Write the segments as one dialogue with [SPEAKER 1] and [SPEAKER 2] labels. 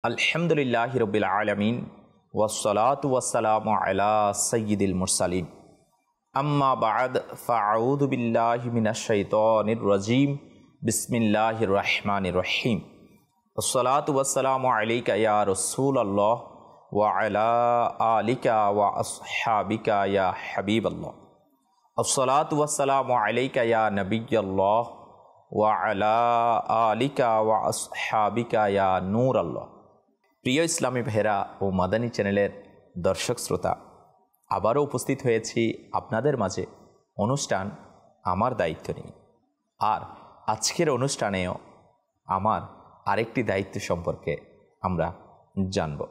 [SPEAKER 1] আলহামদুলিল্লাহি রাব্বিল আলামিন ওয়াসসালাতু ওয়াসসালামু আলা সাইয়্যিদিল মুরসালিন আম্মা বা'দ ফাআউযু বিল্লাহি মিনাশ শাইতানির রাজীম বিসমিল্লাহির রহমানির রহিম ওয়াসসালাতু ওয়াসসালামু আলাইকা ইয়া রাসূলুল্লাহ ওয়া আলা আলিকা ওয়া আসহাবিকা ইয়া হাবিবাল্লাহ ওয়াসসালাতু ওয়াসসালামু আলাইকা ইয়া নবিয়্যাল্লাহ ওয়া আলা আলিকা ওয়া আসহাবিকা ইয়া নূরাল্লাহ। প্রিয় ইসলামী ভাইরা ও মাদানী চ্যানেলের দর্শক শ্রোতা, আবারও উপস্থিত হয়েছি আপনাদের মাঝে অনুষ্ঠান আমার দায়িত্ব নিয়ে। আর আজকের অনুষ্ঠানেও আমার আরেকটি দায়িত্ব সম্পর্কে আমরা জানব।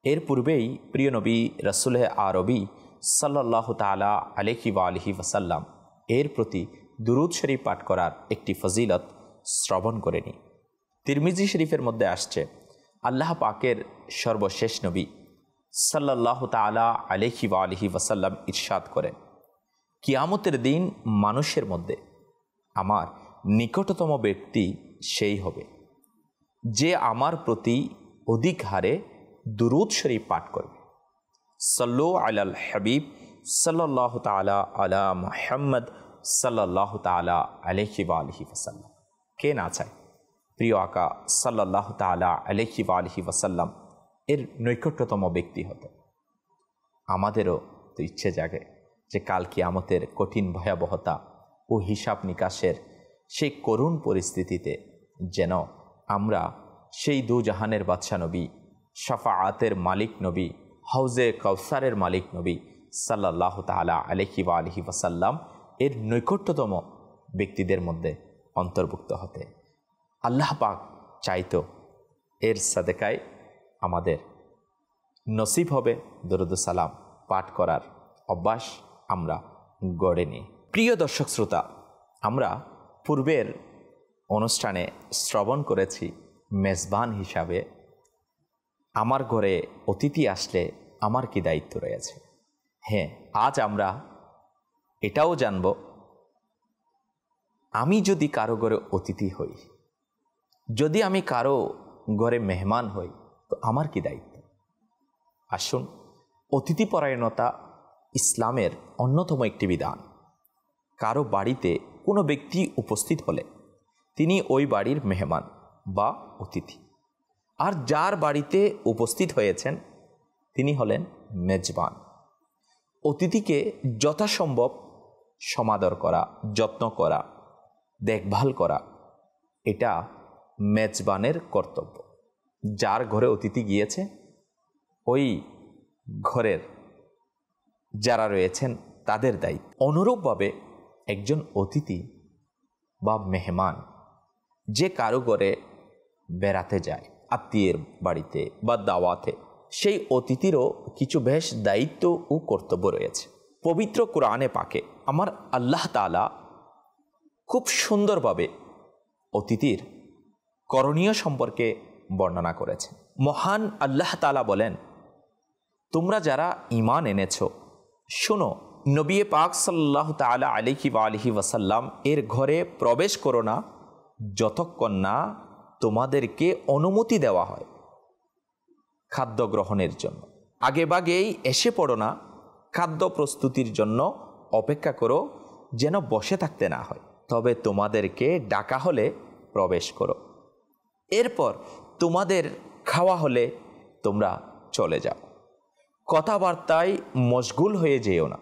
[SPEAKER 1] এর পূর্বেই প্রিয় নবী রাসূল আরবি সাল্লাল্লাহু তাআলা আলাইহি ওয়া আলিহি ওয়াসাল্লাম এর প্রতি দুরূদ শরীফ পাঠ করার একটি ফজিলত শ্রবণ করে নিই। তিরমিজি শরীফের মধ্যে আসছে, আল্লাহ পাকের সর্বশেষ নবী সাল্লাল্লাহু তাআলা আলাইহি ওয়া আলিহি ওয়াসাল্লাম ইরশাদ করেন, কিয়ামতের দিন মানুষের মধ্যে আমার নিকটতম ব্যক্তি সেই হবে যে আমার প্রতি অধিক হারে দুরূদ শরীফ পাঠ করবে। সাল্লু আলাল হাবিব সাল্লাল্লাহু তাআলা আলা মুহাম্মদ সাল্লাল্লাহু তাআলা আলাইহি ওয়া আলিহি ওয়াসাল্লাম। কে না চায় প্রিয় আকা সাল্লাল্লাহু তাআলা আলাইহি ওয়া আলিহি ওয়াসাল্লাম এর নৈকট্যতম ব্যক্তি হতে। আমাদেরও তো ইচ্ছে জাগে যে কাল কিয়ামতের কঠিন ভয়াবহতা ও হিসাব নিকাশের সেই করুণ পরিস্থিতিতে যেন আমরা সেই দুজাহানের বাদশা নবী, শাফাআতের মালিক নবী, হাউজে কাউসারের মালিক নবী সাল্লাল্লাহু তাআলা আলাইহি ওয়া আলিহি ওয়াসাল্লাম এর নৈকট্যতম ব্যক্তিদের মধ্যে অন্তর্ভুক্ত হতে আল্লাহ পাক চাইতো এর সাদেকায় আমাদের নসিব হবে দরুদ সালাম পাঠ করার অভ্যাস আমরা গড়ে নিই। প্রিয় দর্শক শ্রোতা, আমরা পূর্বের অনুষ্ঠানে শ্রবণ করেছি মেজবান হিসাবে আমার ঘরে অতিথি আসলে আমার কি দায়িত্ব রয়েছে। হ্যাঁ, আজ আমরা এটাও জানব, আমি যদি কারো ঘরে অতিথি হই, যদি আমি কারো ঘরে মেহমান হই, তো আমার কি দায়িত্ব। আসুন, অতিথিপরায়ণতা ইসলামের অন্যতম একটি বিধান। কারো বাড়িতে কোনো ব্যক্তি উপস্থিত হলে তিনি ওই বাড়ির মেহমান বা অতিথি, আর যার বাড়িতে উপস্থিত হয়েছেন তিনি হলেন মেজবান। অতিথিকে যথাসম্ভব সমাদর করা, যত্ন করা, দেখভাল করা, এটা মেজবানের কর্তব্য। যার ঘরে অতিথি গিয়েছে ওই ঘরের যারা রয়েছেন তাদের দায়িত্ব। অনুরূপভাবে একজন অতিথি বা মেহমান যে কারো ঘরে বেড়াতে যায়, আত্মীয়ের বাড়িতে বা দাওয়াতে, সেই অতিথিরও কিছু বেশ দায়িত্ব ও কর্তব্য রয়েছে। পবিত্র কোরআনে পাকে আমার আল্লাহ তাআলা খুব সুন্দরভাবে অতিথির করণীয় সম্পর্কে বর্ণনা করেছেন। মহান আল্লাহ তাআলা বলেন, তোমরা যারা ঈমান এনেছ, শোনো, নবী পাক সাল্লাল্লাহু তাআলা আলাইহি ওয়া আলিহি ওয়াসাল্লাম এর ঘরে প্রবেশ করো না যতক্ষণ না তোমাদেরকে অনুমতি দেওয়া হয় খাদ্য গ্রহণের জন্য। আগেভাগেই এসে পড়ো না, খাদ্য প্রস্তুতির জন্য অপেক্ষা করো যেন বসে থাকতে না হয়। তবে তোমাদেরকে ডাকা হলে প্রবেশ করো। এরপর তোমাদের খাওয়া হলে তোমরা চলে যাও। কথাবার্তায় মশগুল হয়ে যেও না।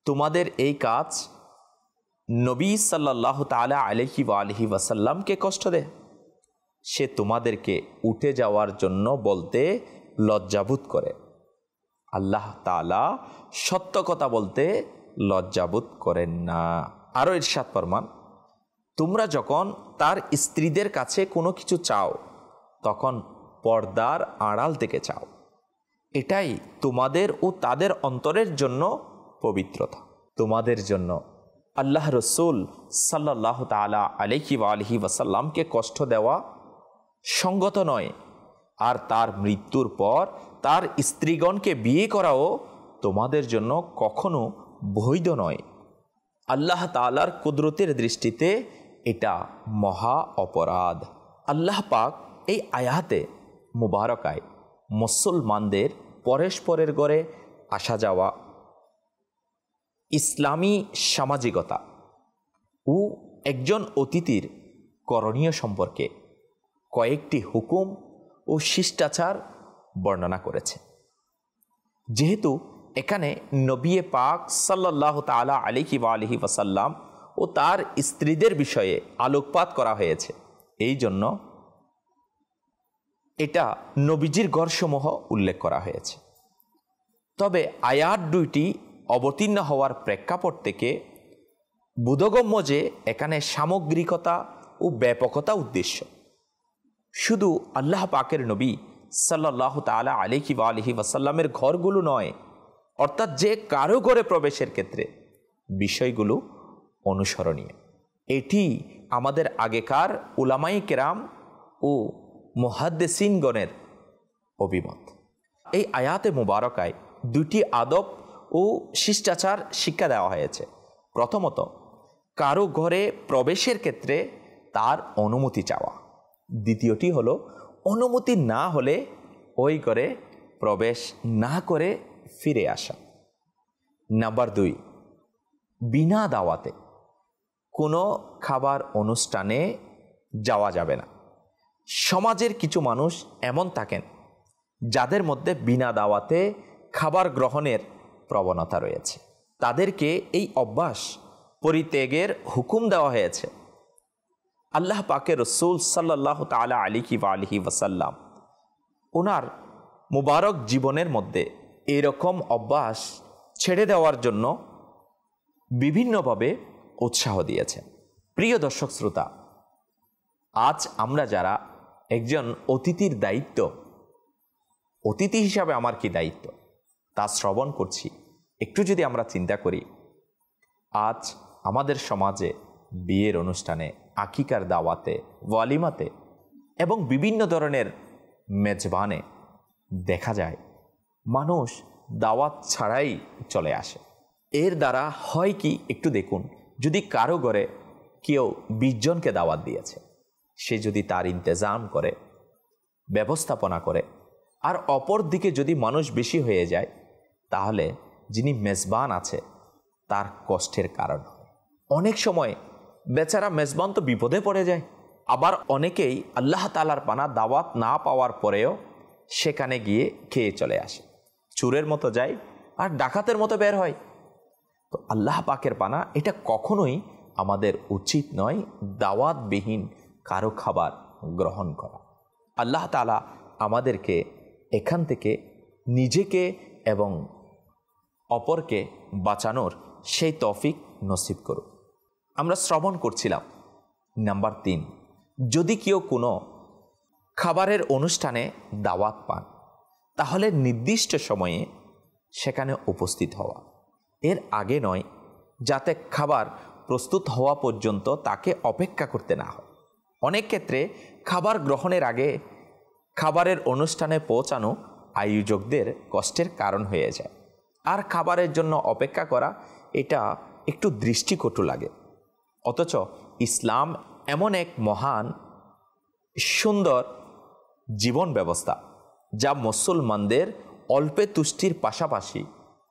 [SPEAKER 1] তোমাদের এই কাজ নবী সাল্লাল্লাহু তাআলা আলাইহি ওয়া আলিহি ওয়াসাল্লামকে কষ্ট দেয়। সে তোমাদেরকে উঠে যাওয়ার জন্য বলতে লজ্জাবোধ করে। আল্লাহ তাআলা সত্য কথা বলতে লজ্জাবোধ করেন না। আরও ইরশাদ ফরমান, তোমরা যখন তার স্ত্রীদের কাছে কোনো কিছু চাও তখন পর্দার আড়াল থেকে চাও। এটাই তোমাদের ও তাদের অন্তরের জন্য পবিত্রতা। তোমাদের জন্য আল্লাহ রসুল সাল্লাল্লাহু তাআলা আলাইহি ওয়া আলিহি ওয়াসাল্লামকে কষ্ট দেওয়া সঙ্গত নয়, আর তার মৃত্যুর পর তার স্ত্রীগণকে বিয়ে করাও তোমাদের জন্য কখনো বৈধ নয়। আল্লাহ তাআলার কুদরতের দৃষ্টিতে এটা মহা অপরাধ। আল্লাহ পাক এই আয়াতে মুবারকায় মুসলমানদের পরস্পরের ঘরে আসা যাওয়া, ইসলামী সামাজিকতা ও একজন অতিথির করণীয় সম্পর্কে কয়েকটি হুকুম ও শিষ্টাচার বর্ণনা করেছে। যেহেতু এখানে নবী পাক সাল্লাল্লাহু তাআলা আলাইহি ওয়া আলিহি ওয়াসাল্লাম ও তার স্ত্রীদের বিষয়ে আলোকপাত করা হয়েছে, এই জন্য এটা নবীজির ঘরসমূহ উল্লেখ করা হয়েছে। তবে আয়াত দুইটি অবতীর্ণ হওয়ার প্রেক্ষাপট থেকে বোধগম্য যে এখানে সামগ্রিকতা ও ব্যাপকতা উদ্দেশ্য। শুধু আল্লাহ পাকের নবী সাল্লাল্লাহু তাআলা আলাইহি ওয়া আলিহি ওয়াসাল্লামের ঘরগুলো নয়, অর্থাৎ যে কারো ঘরে প্রবেশের ক্ষেত্রে বিষয়গুলো অনুসরণীয়। এটি আমাদের আগেকার উলামায়ে কেরাম ও মুহাদ্দিসিনগণের অভিমত। এই আয়াতে মুবারকায় দুটি আদব ও শিষ্টাচার শিক্ষা দেওয়া হয়েছে। প্রথমত, কারো ঘরে প্রবেশের ক্ষেত্রে তার অনুমতি চাওয়া। দ্বিতীয়টি হলো অনুমতি না হলে ওই ঘরে প্রবেশ না করে ফিরে আসা। নাম্বার 2, বিনা দাওয়াতে কোনো খাবার অনুষ্ঠানে যাওয়া যাবে না। সমাজের কিছু মানুষ এমন থাকেন যাদের মধ্যে বিনা দাওয়াতে খাবার গ্রহণের প্রবণতা রয়েছে। তাদেরকে এই অভ্যাস পরিত্যাগের হুকুম দেওয়া হয়েছে। আল্লাহ পাকের রাসূল সাল্লাল্লাহু তাআলা আলাইহি ওয়া আলিহি ওয়াসাল্লাম ওনার মুবারক জীবনের মধ্যে এরকম অভ্যাস ছেড়ে দেওয়ার জন্য বিভিন্নভাবে উৎসাহ দিয়েছেন। প্রিয় দর্শক শ্রোতা, আজ আমরা যারা একজন অতিথির দায়িত্ব, অতিথি হিসাবে আমার কি দায়িত্ব তা শ্রবণ করছি, একটু যদি আমরা চিন্তা করি, আজ আমাদের সমাজে বিয়ের অনুষ্ঠানে, আকিকার দাওয়াতে, ওয়ালিমাতে এবং বিভিন্ন ধরনের মেজবানে দেখা যায় মানুষ দাওয়াত ছাড়াই চলে আসে। এর দ্বারা হয় কি, একটু দেখুন, যদি কারো ঘরে কেউ 20 জনকে দাওয়াত দিয়েছে, সে যদি তার ইন্তেজাম করে, ব্যবস্থাপনা করে, আর অপর দিকে যদি মানুষ বেশি হয়ে যায়, তাহলে যিনি মেজবান আছে তার কষ্টের কারণ হয়। অনেক সময় বেচারা মেজবান তো বিপদে পড়ে যায়। আবার অনেকেই আল্লাহ তাআলার পানা দাওয়াত না পাওয়ার পরেও সেখানে গিয়ে খেয়ে চলে আসে, চোরের মতো যায় আর ডাকাতের মতো বের হয়। তো আল্লাহ পাকের পানা, এটা কখনোই আমাদের উচিত নয় দাওয়াতবিহীন কারো খাবার গ্রহণ করা। আল্লাহ তাআলা আমাদেরকে এখান থেকে নিজেকে এবং অপরকে বাঁচানোর সেই তৌফিক নসিব করুন। আমরা শ্রবণ করছিলাম নাম্বার 3, যদি কেউ কোনো খাবারের অনুষ্ঠানে দাওয়াত পান, তাহলে নির্দিষ্ট সময়ে সেখানে উপস্থিত হওয়া। এর আগে নয়, যাতে খাবার প্রস্তুত হওয়া পর্যন্ত তাকে অপেক্ষা করতে না হয়। অনেক ক্ষেত্রে খাবার গ্রহণের আগে খাবারের অনুষ্ঠানে পৌঁছানো আয়োজকদের কষ্টের কারণ হয়ে যায়, আর খাবারের জন্য অপেক্ষা করা এটা একটু দৃষ্টিকটু লাগে। অথচ ইসলাম এমন এক মহান সুন্দর জীবন ব্যবস্থা, যা মুসলমানদের অল্পে তুষ্টির পাশাপাশি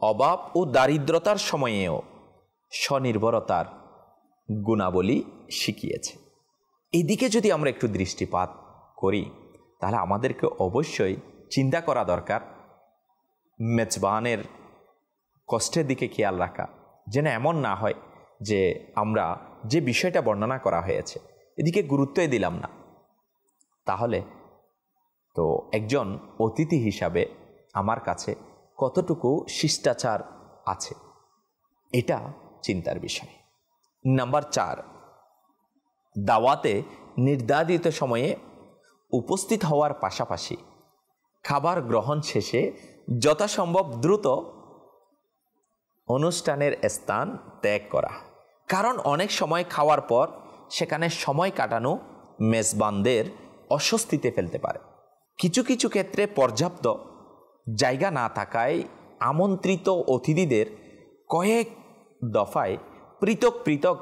[SPEAKER 1] অভাব ও দারিদ্রতার সময়েও স্বনির্ভরতার গুণাবলী শিখিয়েছে। এদিকে যদি আমরা একটু দৃষ্টিপাত করি, তাহলে আমাদেরকে অবশ্যই চিন্তা করা দরকার মেজবানের কষ্টের দিকে খেয়াল রাখা, যেন এমন না হয় যে আমরা যে বিষয়টা বর্ণনা করা হয়েছে এদিকে গুরুত্বই দিলাম না। তাহলে তো একজন অতিথি হিসাবে আমার কাছে কতটুকু শিষ্টাচার আছে, এটা চিন্তার বিষয়। নাম্বার 4, দাওয়াতে নির্ধারিত সময়ে উপস্থিত হওয়ার পাশাপাশি খাবার গ্রহণ শেষে যথাসম্ভব দ্রুত অনুষ্ঠানের স্থান ত্যাগ করা। কারণ অনেক সময় খাওয়ার পর সেখানে সময় কাটানো মেজবানদের অস্বস্তিতে ফেলতে পারে। কিছু কিছু ক্ষেত্রে পর্যাপ্ত জায়গা না থাকায় আমন্ত্রিত অতিথিদের কয়েক দফায় পৃথক পৃথক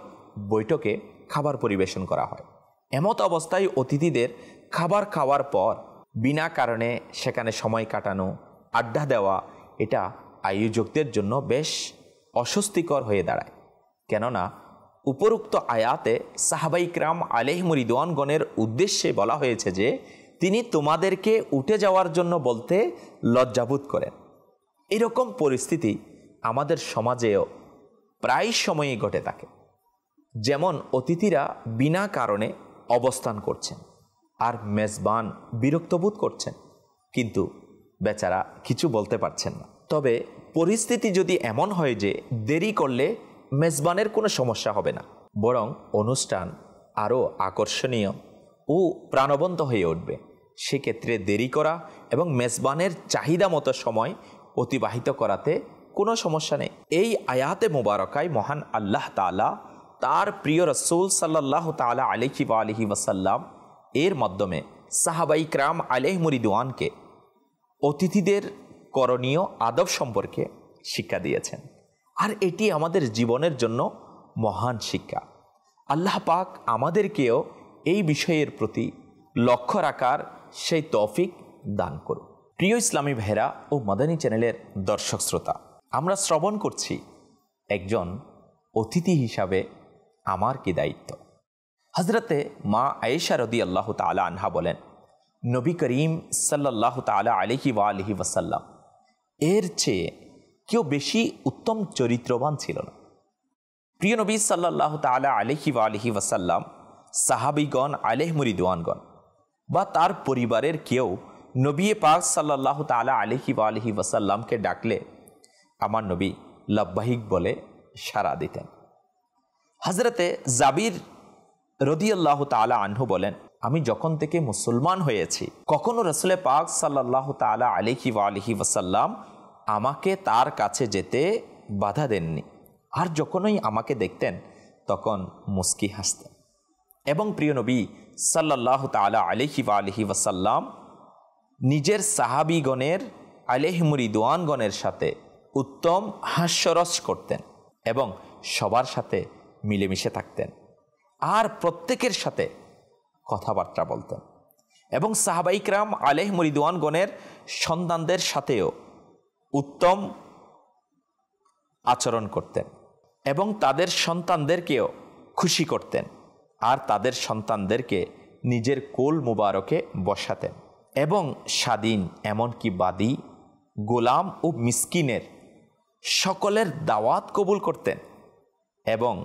[SPEAKER 1] বৈঠকে খাবার পরিবেশন করা হয়। এমত অবস্থায় অতিথিদের খাবার খাওয়ার পর বিনা কারণে সেখানে সময় কাটানো, আড্ডা দেওয়া, এটা আয়োজকদের জন্য বেশ অস্বস্তিকর হয়ে দাঁড়ায়। কেননা উপরোক্ত আয়াতে সাহাবাই কিরাম আলাইহিম রিদওয়ানগণের উদ্দেশ্যে বলা হয়েছে যে তিনি তোমাদেরকে উঠে যাওয়ার জন্য বলতে লজ্জাবোধ করেন। এরকম পরিস্থিতি আমাদের সমাজেও প্রায় সময়ই ঘটে থাকে। যেমন অতিথিরা বিনা কারণে অবস্থান করছেন আর মেজবান বিরক্তবোধ করছেন, কিন্তু বেচারা কিছু বলতে পারছেন না। তবে পরিস্থিতি যদি এমন হয় যে দেরি করলে মেজবানের কোনো সমস্যা হবে না, বরং অনুষ্ঠান আরও আকর্ষণীয় ও প্রাণবন্ত হয়ে উঠবে, সেক্ষেত্রে দেরি করা এবং মেজবানের চাহিদা মতো সময় অতিবাহিত করাতে কোনো সমস্যা নেই। এই আয়াতে মুবারকায় মহান আল্লাহ তাআলা তার প্রিয় রাসূল সাল্লাল্লাহু তাআলা আলাইহি ওয়া আলিহি ওয়াসাল্লাম এর মাধ্যমে সাহাবাই কিরাম আলাইহিম রিদওয়ানকে অতিথিদের করণীয় আদব সম্পর্কে শিক্ষা দিয়েছেন। আর এটি আমাদের জীবনের জন্য মহান শিক্ষা। আল্লাহ পাক আমাদেরকেও এই বিষয়ের প্রতি লক্ষ্য রাখার সেই তৌফিক দান করুন। প্রিয় ইসলামী ভাইরা ও মাদানী চ্যানেলের দর্শক শ্রোতা, আমরা শ্রবণ করছি একজন অতিথি হিসাবে আমার কি দায়িত্ব। হজরতে মা আয়েশা রাদিয়াল্লাহু তাআলা আনহা বলেন, নবী করিম সাল্লাল্লাহু তাআলা আলাইহি ওয়া আলিহি ওয়াসাল্লাম এর চেয়ে কেউ বেশি উত্তম চরিত্রবান ছিল না। প্রিয় নবী সাল্লাল্লাহু তাআলা আলাইহি ওয়া আলিহি ওয়াসাল্লাম, সাহাবীগণ আলাইহিম রিদওয়ানগণ বা তার পরিবারের কেউ নবী পাক সাল্লাল্লাহু তাআলা আলাইহি ওয়া আলিহি ওয়াসাল্লামকে ডাকলে আমার নবী লাব্বাহিক বলে সাড়া দিতেন। হযরতে জাবির রাদিয়াল্লাহু তাআলা আনহু বলেন, আমি যখন থেকে মুসলমান হয়েছি কখনো রাসূল পাক সাল্লাল্লাহু তাআলা আলাইহি ওয়া আলিহি ওয়াসাল্লাম আমাকে তার কাছে যেতে বাধা দেননি, আর যখনই আমাকে দেখতেন তখন মুস্কি হাসতেন। এবং প্রিয় নবী সাল্লাল্লাহু তাআলা আলাইহি ওয়া আলিহি ওয়াসাল্লাম নিজের সাহাবীগণের আলাইহিম রিদওয়ানগণের সাথে উত্তম হাস্যরস করতেন এবং সবার সাথে মিলেমিশে থাকতেন আর প্রত্যেকের সাথে কথাবার্তা বলতেন। এবং সাহাবাই কিরাম আলাইহিম রিদওয়ানগণের সন্তানদের সাথেও উত্তম আচরণ করতেন এবং তাদের সন্তানদেরকেও খুশি করতেন আর তাদের সন্তানদেরকে নিজের কোল মুবারকে বসাতেন এবং স্বাধীন এমনকি বাদী, গোলাম ও মিসকিনের সকলের দাওয়াত কবুল করতেন এবং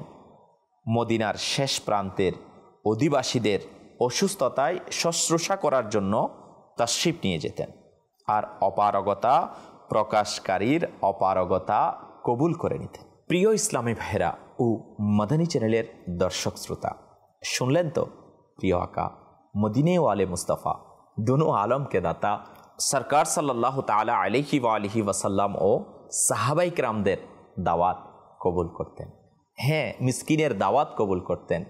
[SPEAKER 1] মদিনার শেষ প্রান্তের অধিবাসীদের অসুস্থতায় শুশ্রূষা করার জন্য তাশরিফ নিয়ে যেতেন আর অপারগতা প্রকাশকারীর অপারগতা কবুল করে নিতেন। প্রিয় ইসলামী ভাইরা ও মাদানী চ্যানেলের দর্শক শ্রোতা, শুনলেন তো প্রিয় আকা মদিনে ওয়ালে মুস্তাফা दोनों आलम के दाता सरकार सल्लल्लाहु ताला अलैहि व आलिहि वसल्लम ও সাহাবাই কিরামদের দাওয়াত কবুল করতেন। হ্যাঁ, মিসকিনের দাওয়াত কবুল করতেন,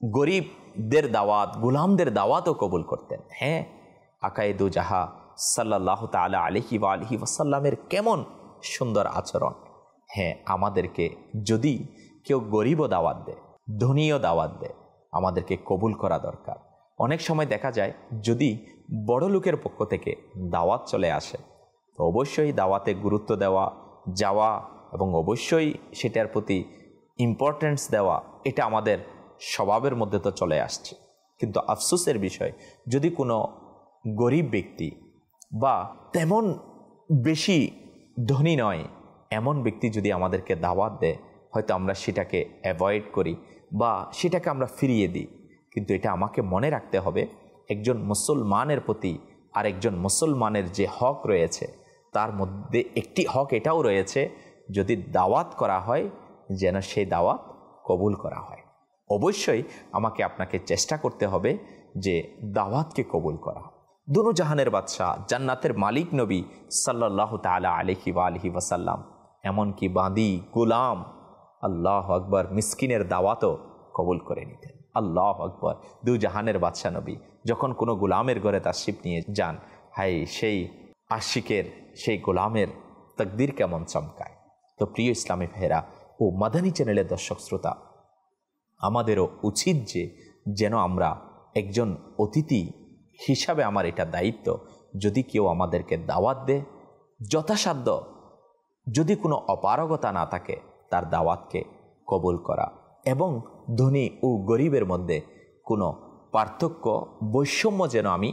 [SPEAKER 1] গরিবদের দাওয়াত, গোলামদের দাওয়াতও কবুল করতেন। হ্যাঁ, আকায়ে দু জাহা সাল্লাল্লাহু তালা আলাইহি ওয়া আলিহি ওয়াসাল্লামের কেমন সুন্দর আচরণ। হ্যাঁ, আমাদেরকে যদি কেউ গরিবও দাওয়াত দেয়, ধনীও দাওয়াত দেয়, আমাদেরকে কবুল করা দরকার। অনেক সময় দেখা যায় যদি বড় লোকের পক্ষ থেকে দাওয়াত চলে আসে তো অবশ্যই দাওয়াতে গুরুত্ব দেওয়া, যাওয়া এবং অবশ্যই সেটার প্রতি ইম্পর্টেন্স দেওয়া, এটা আমাদের স্বভাবের মধ্যে তো চলে আসছে। কিন্তু আফসোসের বিষয়, যদি কোনো গরিব ব্যক্তি বা তেমন বেশি ধনী নয় এমন ব্যক্তি যদি আমাদেরকে দাওয়াত দেয়, হয়তো আমরা সেটাকে অ্যাভয়েড করি বা সেটাকে আমরা ফিরিয়ে দিই। কিন্তু এটা আমাকে মনে রাখতে হবে, একজন মুসলমানের প্রতি আর একজন মুসলমানের যে হক রয়েছে তার মধ্যে একটি হক এটাও রয়েছে, যদি দাওয়াত করা হয় যেন সেই দাওয়াত কবুল করা হয়। অবশ্যই আমাকে আপনাকে চেষ্টা করতে হবে যে দাওয়াতকে কবুল করা। দুনো জাহানের বাদশাহ জান্নাতের মালিক নবী সাল্লাল্লাহু তাআলা আলাইহি ওয়া আলিহি ওয়াসাল্লাম এমনকি বাঁদী, গোলাম, আল্লাহু আকবার, মিসকিনের দাওয়াতও কবুল করে নিতেন। আল্লাহু আকবার, দু জাহানের বাদশাহ নবী যখন কোনো গোলামের ঘরে তাশরিফ নিয়ে যান, হাই সেই আশিকের, সেই গোলামের তাকদীর কেমন চমকায়। তো প্রিয় ইসলামী ভাইরা ও মাদানী চ্যানেলের দর্শক শ্রোতা, আমাদেরও উচিত যে যেন আমরা একজন অতিথি হিসাবে আমার এটা দায়িত্ব, যদি কেউ আমাদেরকে দাওয়াত দেয়, যথাসাধ্য যদি কোনো অপারগতা না থাকে তার দাওয়াতকে কবুল করা, এবং ধনী ও গরিবের মধ্যে কোনো পার্থক্য বৈষম্য যেন আমি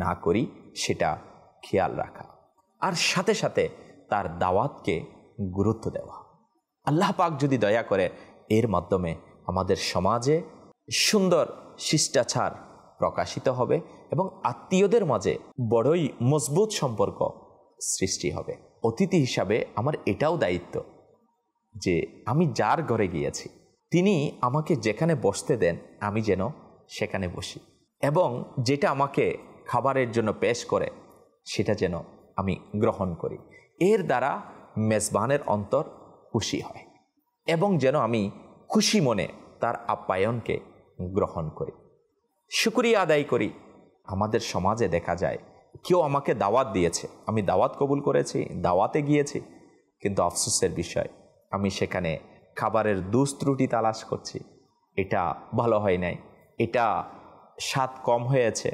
[SPEAKER 1] না করি সেটা খেয়াল রাখা, আর সাথে সাথে তার দাওয়াতকে গুরুত্ব দেওয়া। আল্লাহ পাক যদি দয়া করে এর মাধ্যমে আমাদের সমাজে সুন্দর শিষ্টাচার প্রকাশিত হবে এবং আত্মীয়দের মাঝে বড়ই মজবুত সম্পর্ক সৃষ্টি হবে। অতিথি হিসাবে আমার এটাও দায়িত্ব যে আমি যার ঘরে গিয়েছি তিনি আমাকে যেখানে বসতে দেন আমি যেন সেখানে বসি, এবং যেটা আমাকে খাবারের জন্য পেশ করে সেটা যেন আমি গ্রহণ করি। এর দ্বারা মেজবানের অন্তর খুশি হয় এবং যেন আমি খুশি মনে তার আপ্যায়নকে গ্রহণ করি, শুকরিয়া আদায় করি। আমাদের সমাজে দেখা যায় কেউ আমাকে দাওয়াত দিয়েছে, আমি দাওয়াত কবুল করেছি, দাওয়াতে গিয়েছি, কিন্তু আফসোসের বিষয় আমি সেখানে খাবারের দোষ ত্রুটি তালাশ করছি, এটা ভালো হয় নাই, এটা স্বাদ কম হয়েছে,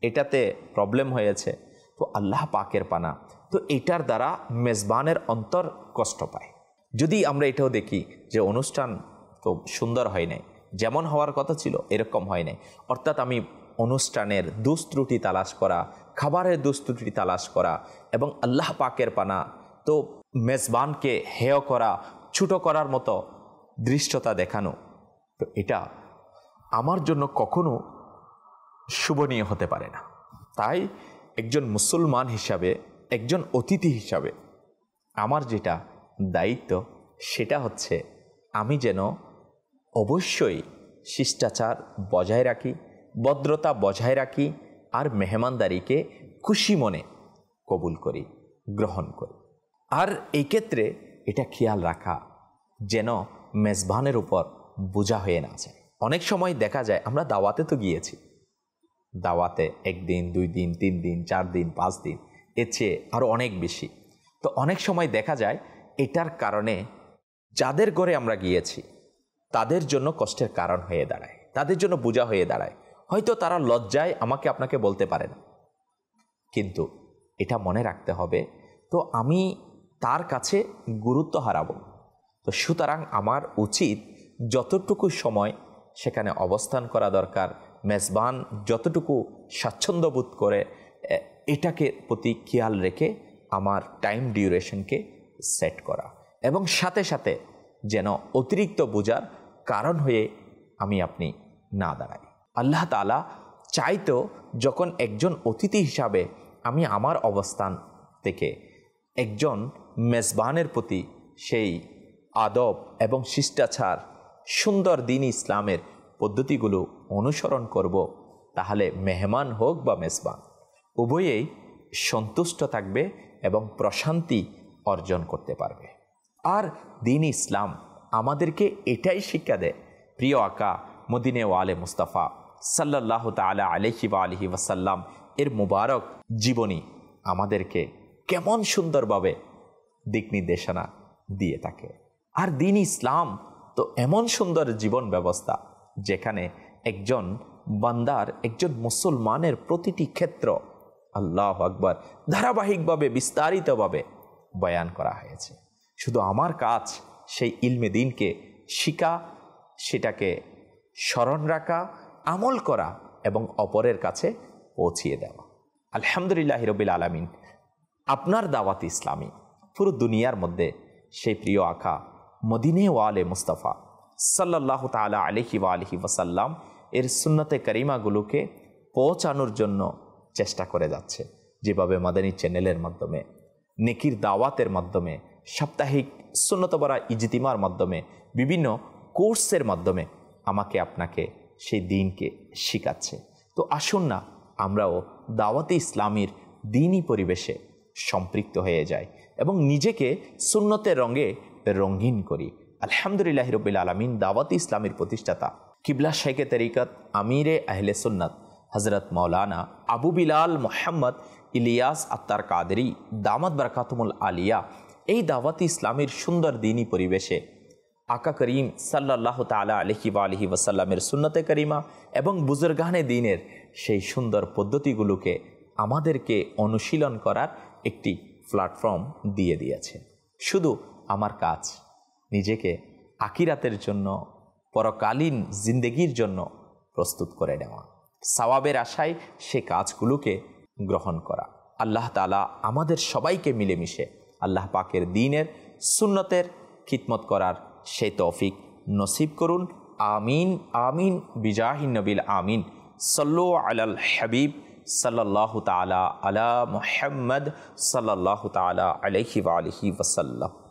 [SPEAKER 1] এটাতে প্রবলেম হয়েছে। তো আল্লাহ পাকের পানা, তো এটার দ্বারা মেজবানের অন্তর কষ্ট পায়। যদি আমরা এটাও দেখি যে অনুষ্ঠান তো সুন্দর হয় নাই, যেমন হওয়ার কথা ছিল এরকম হয় নাই, অর্থাৎ আমি অনুষ্ঠানের দোষ ত্রুটি তালাশ করা, খাবারের দোষ ত্রুটি তালাশ করা এবং আল্লাহ পাকের পানা, তো মেজবানকে হেয় করা, ছোট করার মতো দৃশ্যতা দেখানো, তো এটা আমার জন্য কখনো শুভনীয় হতে পারে না। তাই একজন মুসলমান হিসাবে, একজন অতিথি হিসাবে আমার যেটা দায়িত্ব সেটা হচ্ছে আমি যেন অবশ্যই শিষ্টাচার বজায় রাখি, ভদ্রতা বজায় রাখি, আর মেহমানদারিকে খুশি মনে কবুল করি, গ্রহণ করি। আর এই ক্ষেত্রে এটা খেয়াল রাখা যেন মেজবানের উপর বোঝা হয়ে না যায়। অনেক সময় দেখা যায় আমরা দাওয়াতে তো গিয়েছি, দাওয়াতে 1 দিন 2 দিন 3 দিন 4 দিন 5 দিন, এর চেয়ে আরও অনেক বেশি। তো অনেক সময় দেখা যায় এটার কারণে যাদের ঘরে আমরা গিয়েছি তাদের জন্য কষ্টের কারণ হয়ে দাঁড়ায়, তাদের জন্য বোঝা হয়ে দাঁড়ায়। হয়তো তারা লজ্জায় আমাকে আপনাকে বলতে পারে না, কিন্তু এটা মনে রাখতে হবে তো আমি তার কাছে গুরুত্ব হারাবো। তো সুতরাং আমার উচিত যতটুকু সময় সেখানে অবস্থান করা দরকার, মেজবান যতটুকু স্বাচ্ছন্দ্য বোধ করে এটাকে প্রতি খেয়াল রেখে আমার টাইম ডিউরেশনকে সেট করা, এবং সাথে সাথে যেন অতিরিক্ত বোঝার কারণ হয়ে আমি আপনি না দাঁড়াই। আল্লাহ তাআলা চাইতো যখন একজন অতিথি হিসাবে আমি আমার অবস্থান থেকে একজন মেজবানের প্রতি সেই আদব এবং শিষ্টাচার, সুন্দর দিন ইসলামের পদ্ধতিগুলো অনুসরণ করব, তাহলে মেহমান হোক বা মেজবান উভয়েই সন্তুষ্ট থাকবে এবং প্রশান্তি অর্জন করতে পারবে। আর দিন ইসলাম আমাদেরকে এটাই শিক্ষা দেয়। প্রিয় আকা মদিনে ওয়ালে মুস্তাফা সাল্লাল্লাহু তাআলা আলাইহি ওয়া আলিহি ওয়াসাল্লাম এর মুবারক জীবনী আমাদেরকে কেমন সুন্দরভাবে দিক নির্দেশনা দিয়ে থাকে। আর দিন ইসলাম তো এমন সুন্দর জীবন ব্যবস্থা যেখানে একজন বান্দার, একজন মুসলমানের প্রতিটি ক্ষেত্র আল্লাহু আকবার ধারাবাহিকভাবে বিস্তারিতভাবে বয়ান করা হয়েছে। শুধু আমার কাজ সেই ইলমে দিনকে শিখা, সেটাকে স্মরণ রাখা, আমল করা এবং অপরের কাছে পৌঁছিয়ে দেওয়া। আলহামদুলিল্লাহ রাব্বিল আলামিন, আপনার দাওয়াত ইসলামী পুরো দুনিয়ার মধ্যে সেই প্রিয় আকা মদিনে ওয়ালে মুস্তাফা সাল্লাল্লাহু তাআলা আলাইহি ওয়া আলিহি ওয়াসাল্লাম এর সুন্নতে কারিমাগুলোকে পৌঁছানোর জন্য চেষ্টা করে যাচ্ছে। যেভাবে মাদানী চ্যানেলের মাধ্যমে, নেকির দাওয়াতের মাধ্যমে, সাপ্তাহিক সুন্নতবরা ইজতিমার মাধ্যমে, বিভিন্ন কোর্সের মাধ্যমে আমাকে আপনাকে সেই দিনকে শিখাচ্ছে। তো আসুন না আমরাও দাওয়াতে ইসলামীর দিনই পরিবেশে সম্পৃক্ত হয়ে যাই এবং নিজেকে সুন্নতের রঙে রঙিন করি। আলহামদুলিল্লাহ রাব্বিল আলামিন দাওয়াতে ইসলামীর প্রতিষ্ঠাতা কিবলা শেখে তরিকত আমিরে আহলে সুন্নাত হজরত মৌলানা আবু বিলাল মোহাম্মদ ইলিয়াস আত্তার কাদেরি দামাত বারাকাতুমুল আলিয়া এই দাওয়াতে ইসলামীর সুন্দর দিনই পরিবেশে আকা করিম সাল্লাল্লাহু তাআলা আলাইহি ওয়া আলিহি ওয়াসাল্লামের সুন্নতে করিমা এবং বুজুর্গানে দ্বীনের সেই সুন্দর পদ্ধতিগুলোকে আমাদেরকে অনুশীলন করার একটি প্ল্যাটফর্ম দিয়ে দিয়েছে। শুধু আমার কাজ নিজেকে আখিরাতের জন্য, পরকালীন জিন্দেগির জন্য প্রস্তুত করে নেওয়া, সওয়াবের আশায় সে কাজগুলোকে গ্রহণ করা। আল্লাহ তাআলা আমাদের সবাইকে মিলেমিশে আল্লাহ পাকের দ্বীনের সুন্নতের খিদমত করার সেই তৌফিক নসিব করুন। আমিন আমিন বিজাহিন নবিল আমিন। সাল্লু আলাল হাবিব সাল্লাল্লাহু তাআলা আলা মুহাম্মদ সাল্লাল্লাহু তাআলা আলাইহি ওয়া আলিহি ওয়াসাল্লাম।